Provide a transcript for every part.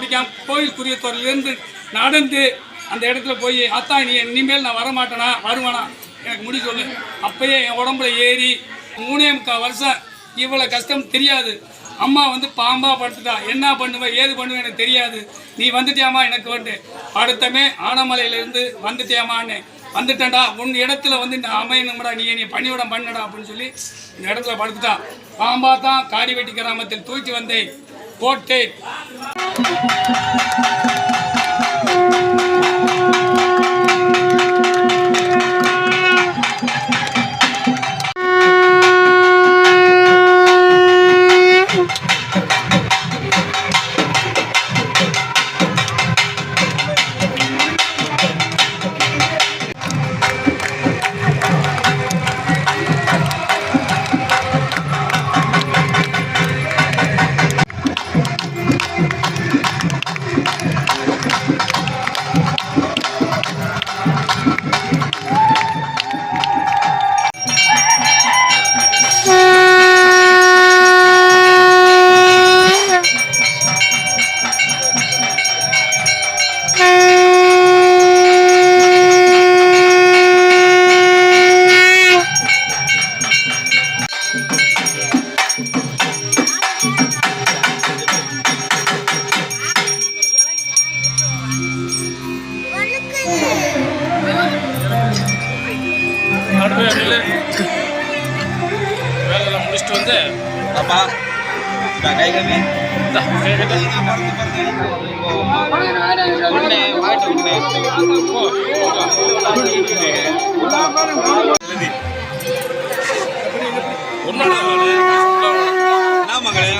பிடிக்காம கோயில் துறையிலேருந்து நடந்து அந்த இடத்துல போய் அத்தா நீ இனிமேல் நான் வரமாட்டேனா வருவானா எனக்கு முடி சொல்லு. அப்பயே என் உடம்புல ஏறி 3.25 வருஷம் இவ்வளோ கஷ்டம் தெரியாது. அம்மா வந்து பாம்பா படுத்துட்டா, என்ன பண்ணுவேன் ஏது பண்ணுவேன் எனக்கு தெரியாது. நீ வந்துட்டியாமா எனக்கு வந்து அடுத்தமே ஆனமலையிலேருந்து வந்துட்டியாமான்னு வந்துட்டேன்டா உன் இடத்துல வந்து இந்த அமையணும்டா நீ என்னை பணிவிடம் பண்ணடா அப்படின்னு சொல்லி இந்த இடத்துல படுத்துட்டான். பாம்பா தான் காடிவெட்டி கிராமத்தில் தூக்கி வந்தேன் போட்டேன். வேலையெல்லாம் முடிச்சுட்டு வந்து அப்பா கை கம்மி என்ன மகளே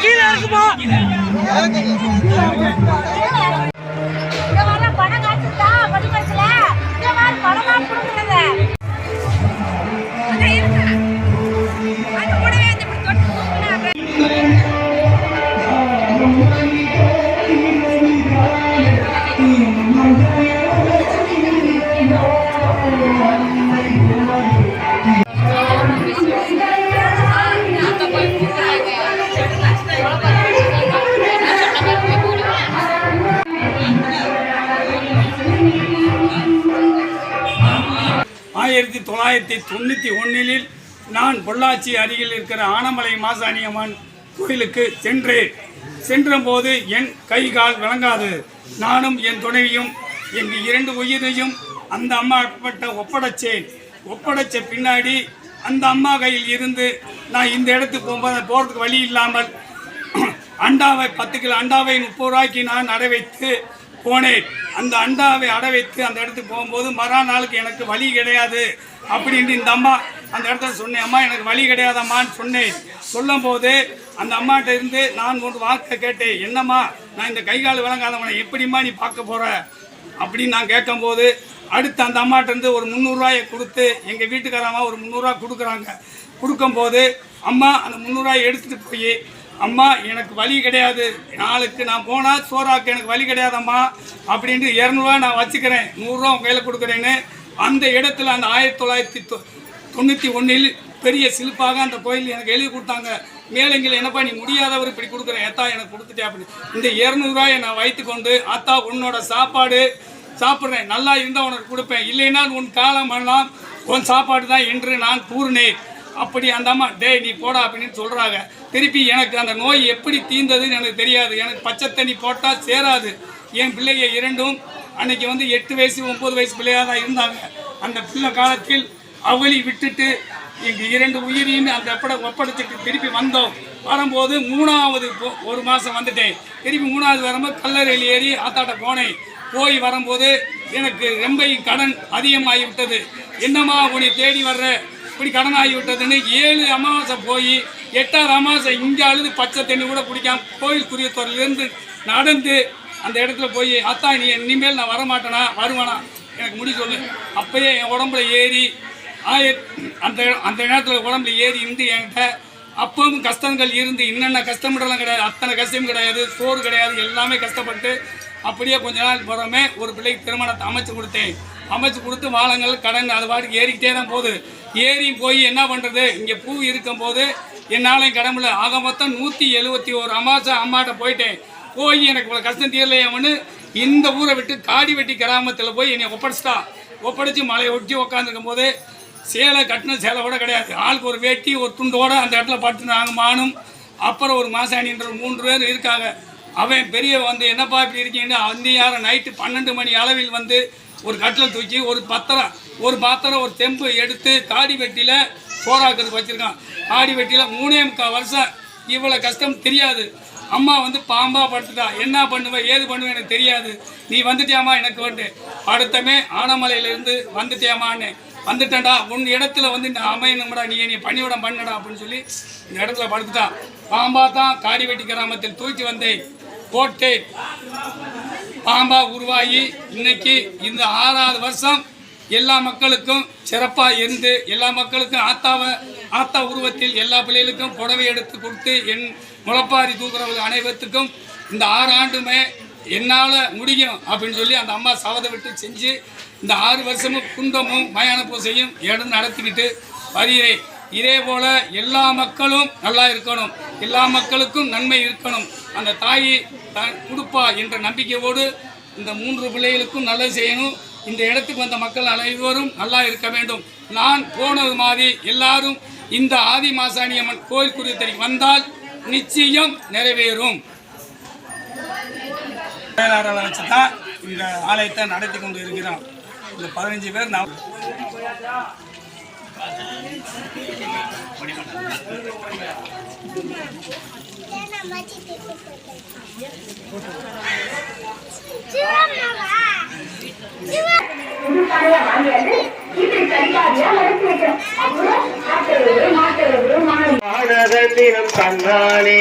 கீழே இருக்குமா பணம் காய்ச்சா படிப்படிச்சல இந்த மாதிரி பணமா கொடுக்குறது அந்த கூடவே இப்படி தொட்டு ஆயிரத்தி 1991 நான் பொள்ளாச்சி அருகில் இருக்கிற ஆனமலை மாசாணியம்மன் கோயிலுக்கு சென்றபோது என் கை கால் விளங்காது. நானும் என் துணைவியும் எங்கள் 2 உயிரையும் அந்த அம்மா ஒப்படைச்ச பின்னாடி அந்த அம்மா கையில் இருந்து நான் இந்த இடத்துக்கு போகிறதுக்கு வழி இல்லாமல் அண்டாவை 10 கிலோ அண்டாவை 30 ரூபாய்க்கு நான் அடை வைத்து போனேன். அந்த அண்டாவை அடை வைத்து அந்த இடத்துக்கு போகும்போது மறுநாளுக்கு எனக்கு வழி கிடையாது அப்படின்ட்டு இந்த அம்மா அந்த இடத்துல சொன்னேன். அம்மா எனக்கு வழி கிடையாதம்மான்னு சொன்னேன். சொல்லும் போது அந்த அம்மாட்ட இருந்து நான் ஒரு வார்த்தை கேட்டேன். என்னம்மா நான் இந்த கை கால் விளங்காதவனை எப்படிம்மா நீ பார்க்க போகிற அப்படின்னு நான் கேட்கும்போது அடுத்து அந்த அம்மாட்ட இருந்து ஒரு 300 ரூபாயை கொடுத்து எங்கள் வீட்டுக்காரம்மா ஒரு 300 ரூபா கொடுக்குறாங்க. கொடுக்கும்போது அம்மா அந்த 300 ரூபாயை எடுத்துகிட்டு போய் அம்மா எனக்கு வழி கிடையாது, நாளுக்கு நான் போனால் சோறாக்கு எனக்கு வழி கிடையாதம்மா அப்படின்ட்டு 200 ரூபா நான் வச்சுக்கிறேன், 100 ரூபா உன் கையில் கொடுக்குறேன்னு அந்த இடத்துல அந்த 1991 பெரிய சிலுப்பாக அந்த கோயில் எனக்கு எழுதி கொடுத்தாங்க. மேலங்கில் என்னப்பா நீ முடியாதவர் இப்படி கொடுக்குறேன், ஏத்தா எனக்கு கொடுத்துட்டே அப்படின்னு இந்த 200 ரூபாயை நான் வைத்து கொண்டு அத்தா உன்னோட சாப்பாடு சாப்பிட்றேன், நல்லா இருந்தால் உனக்கு கொடுப்பேன், இல்லைன்னா உன் காலம் எல்லாம் உன் சாப்பாடு தான் என்று நான் கூறினேன். அப்படி அந்த அம்மா டேய் நீ போடா அப்படின்னு சொல்கிறாங்க. திருப்பி எனக்கு அந்த நோய் எப்படி தீர்ந்ததுன்னு எனக்கு தெரியாது. எனக்கு பச்சை தண்ணி போட்டால் சேராது. என் பிள்ளைங்க 2ம் அன்னைக்கு 8 வயசு 9 வயசு பிள்ளையாக தான் இருந்தாங்க. அந்த பிள்ளை காலத்தில் அவளி விட்டுட்டு எங்கள் 2 உயிரையும் அந்த ஒப்படைச்சிட்டு திருப்பி வந்தோம். வரும்போது 3வது 1 மாதம் வந்துட்டேன். திருப்பி 3வது வரும்போது கல்லறையில் ஏறி ஆத்தாட்ட போனேன். போய் வரும்போது எனக்கு ரொம்ப கடன் அதிகமாகிவிட்டது. என்னம்மா உன்னை தேடி வர்ற இப்படி கடன் ஆகிவிட்டதுன்னு 7 அமாவாசை போய் 8வது அமாவாசை இங்கே அழுது பச்சை தண்ணி கூட குடிக்காம கோயில் குறியத்தூரிலிருந்து நடந்து அந்த இடத்துல போய் அத்தா நீ இனிமேல் நான் வரமாட்டேனா வருவானா எனக்கு முடி சொல்லு. அப்போயே என் உடம்புல ஏறி அந்த நேரத்தில் உடம்புல ஏறி இருந்து என்கிட்ட அப்பவும் கஷ்டங்கள் இருந்து என்னென்ன கஷ்டப்படலாம் கிடையாது, அத்தனை கஷ்டம் கிடையாது, சோறு கிடையாது, எல்லாமே கஷ்டப்பட்டு அப்படியே கொஞ்ச நாள் போகிறோமே ஒரு பிள்ளைக்கு திருமணத்தை அமைச்சு கொடுத்தேன். அமைச்சு கொடுத்து வாழங்கள் கடன் அது பாட்டுக்கு ஏறிக்கிட்டே தான் போகுது. ஏறி போய் என்ன பண்ணுறது, இங்கே பூ இருக்கும்போது என்னாலையும் கடமுல ஆக மொத்தம் 171 அமாவாசை அம்மாட்ட போயிட்டேன். போய் எனக்கு இவ்வளோ கஷ்டம் தீரலையாமன்னு இந்த ஊரை விட்டு காடிவெட்டி கிராமத்தில் போய் என்னை ஒப்படைச்சி மலையை ஒட்டி உக்காந்துருக்கும் போது சேலை கட்டின சேலை கூட கிடையாது, ஆளுக்கு ஒரு வேட்டி ஒரு துண்டோடு அந்த இடத்துல படுத்துனாங்க. மானும் அப்புறம் ஒரு மாசாணின்ற 3 பேர் இருக்காங்க. அவன் பெரிய என்னப்பா இப்படி இருக்கீங்கன்னா அந்த யாரும் நைட்டு 12 மணி அளவில் ஒரு கட்டில் தூக்கி ஒரு பாத்திரம் ஒரு தெம்பு எடுத்து காடி வெட்டியில் சோறாக்கிறதுக்கு வச்சுருக்கான். காடி வெட்டியில் 3.25 வருஷம் இவ்வளோ கஷ்டம் தெரியாது. அம்மா பாம்பா படுத்துட்டா, என்ன பண்ணுவேன் ஏது பண்ணுவேன் எனக்கு தெரியாது. நீ வந்துட்டியாமா எனக்கு அடுத்தமே ஆனமலையிலேருந்து வந்துட்டியாமான்னு வந்துட்டேன்டா உன் இடத்துல நான் அமையணும்டா நீ என்னை பணிவிடம் பண்ணடா அப்படின்னு சொல்லி இந்த இடத்துல படுத்துட்டான். பாம்பா தான் காடி வெட்டி கிராமத்தில் தூக்கி வந்தேன் போட்டேன். பாம்பா உருவாகி இன்னைக்கு இந்த 6வது வருஷம் எல்லா மக்களுக்கும் சிறப்பாக இருந்து எல்லா மக்களுக்கும் ஆத்தா உருவத்தில் எல்லா பிள்ளைகளுக்கும் புடவை எடுத்து கொடுத்து என் முளைப்பாரி தூக்குறவங்க அனைவருக்கும் இந்த 6 ஆண்டுமே என்னால் முடியும் அப்படின்னு சொல்லி அந்த அம்மா சவதை விட்டு செஞ்சு இந்த 6 வருஷமும் குண்டமும் மயான பூசையும் எடுத்து நடத்திக்கிட்டு வருகிறேன். இதே போல் எல்லா மக்களும் நல்லா இருக்கணும், எல்லா மக்களுக்கும் நன்மை இருக்கணும், அந்த தாயை கொடுப்பா என்ற நம்பிக்கையோடு இந்த 3 பிள்ளைகளுக்கும் நல்லது செய்யணும். இந்த இடத்துக்கு வந்த மக்கள் அனைவரும் நல்லா இருக்க வேண்டும். நான் போனது மாதிரி எல்லாரும் இந்த ஆதி மாசாணியம்மன் கோயில் குறித்தறிக்கை வந்தால் நிச்சயம் நிறைவேறும். செயலாளரை வச்சு தான் இந்த ஆலயத்தை நடத்தி கொண்டு இருக்கிறோம். இந்த 15 பேர் தினம் தன்னானே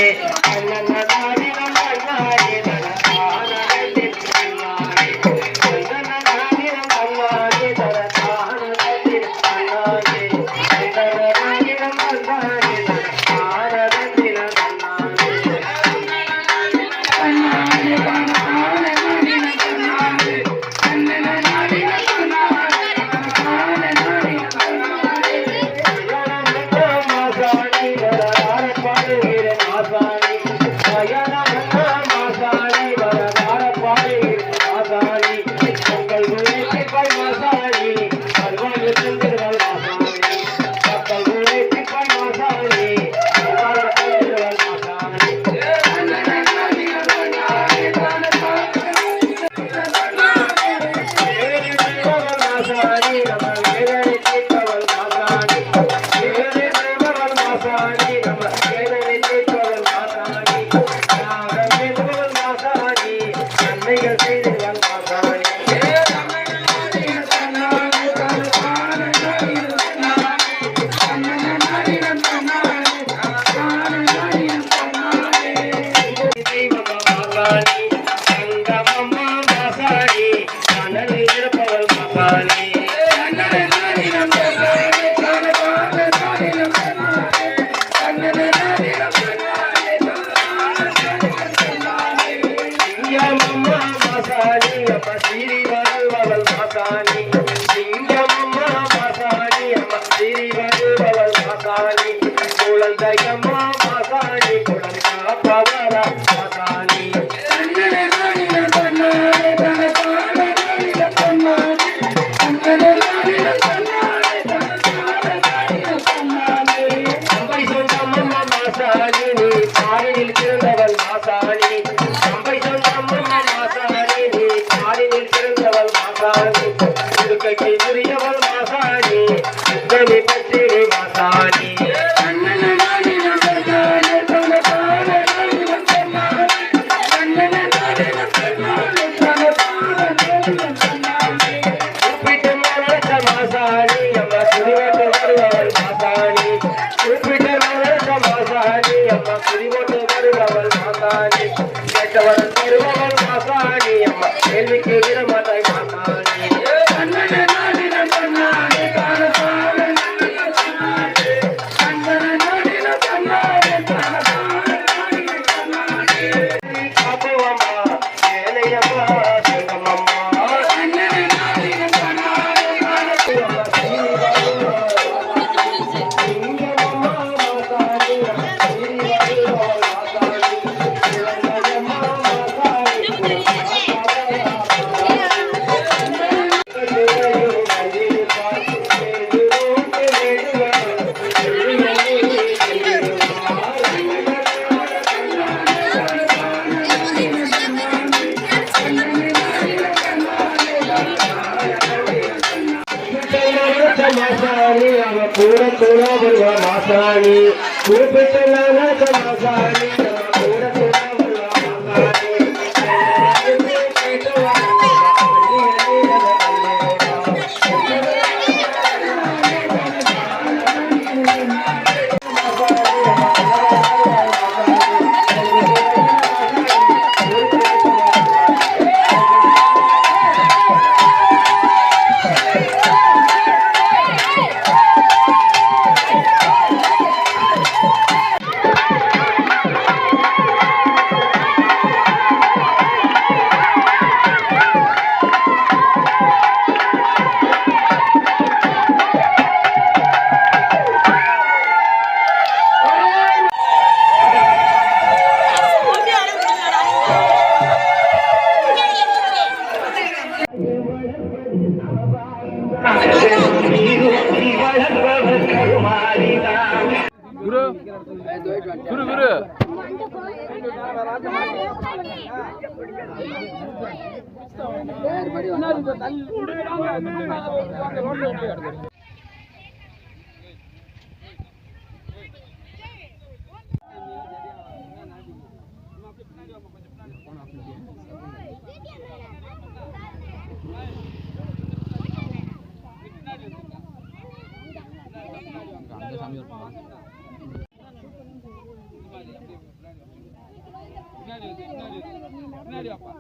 பின்னாடி வாப்பா.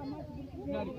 பின்னாடி.